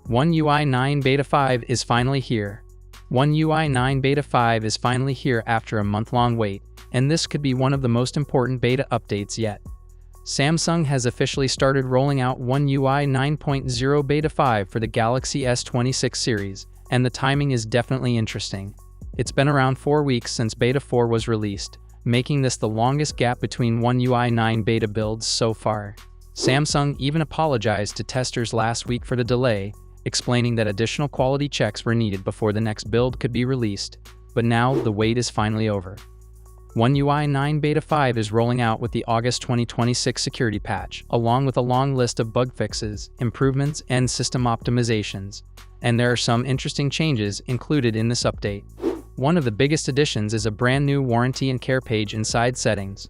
One UI 9 Beta 5 is finally here. One UI 9 Beta 5 is finally here after a month-long wait, and this could be one of the most important beta updates yet. Samsung has officially started rolling out One UI 9.0 Beta 5 for the Galaxy S26 series, and the timing is definitely interesting. It's been around 4 weeks since Beta 4 was released, making this the longest gap between One UI 9 beta builds so far. Samsung even apologized to testers last week for the delay, explaining that additional quality checks were needed before the next build could be released, but now the wait is finally over. One UI 9 Beta 5 is rolling out with the August 2026 security patch, along with a long list of bug fixes, improvements, and system optimizations. And there are some interesting changes included in this update. One of the biggest additions is a brand new warranty and care page inside settings.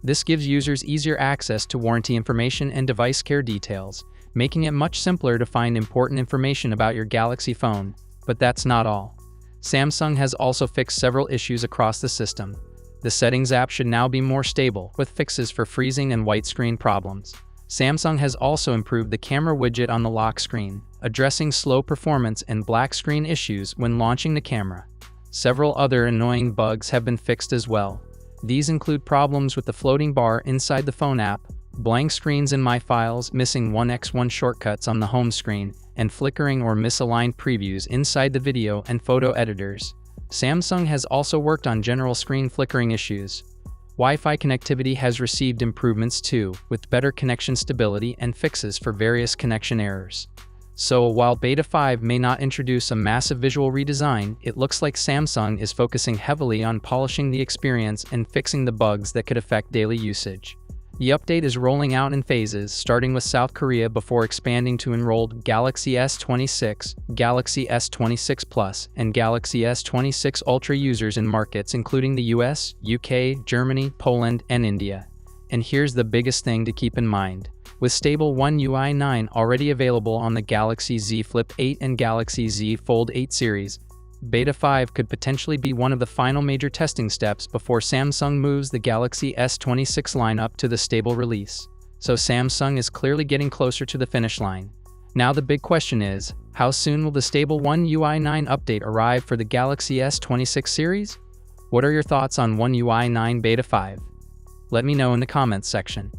This gives users easier access to warranty information and device care details, making it much simpler to find important information about your Galaxy phone. But that's not all. Samsung has also fixed several issues across the system. The Settings app should now be more stable, with fixes for freezing and white screen problems. Samsung has also improved the camera widget on the lock screen, addressing slow performance and black screen issues when launching the camera. Several other annoying bugs have been fixed as well. These include problems with the floating bar inside the phone app, blank screens in My Files, missing 1x1 shortcuts on the home screen, and flickering or misaligned previews inside the video and photo editors. Samsung has also worked on general screen flickering issues. Wi-Fi connectivity has received improvements too, with better connection stability and fixes for various connection errors. So while Beta 5 may not introduce a massive visual redesign, it looks like Samsung is focusing heavily on polishing the experience and fixing the bugs that could affect daily usage. The update is rolling out in phases, starting with South Korea before expanding to enrolled Galaxy S26, Galaxy S26 Plus, and Galaxy S26 Ultra users in markets including the US, UK, Germany, Poland, and India. And here's the biggest thing to keep in mind. With stable One UI 9 already available on the Galaxy Z Flip 8 and Galaxy Z Fold 8 series, Beta 5 could potentially be one of the final major testing steps before Samsung moves the Galaxy S26 lineup to the stable release. So Samsung is clearly getting closer to the finish line. Now the big question is, how soon will the stable One UI 9 update arrive for the Galaxy S26 series? What are your thoughts on One UI 9 Beta 5? Let me know in the comments section.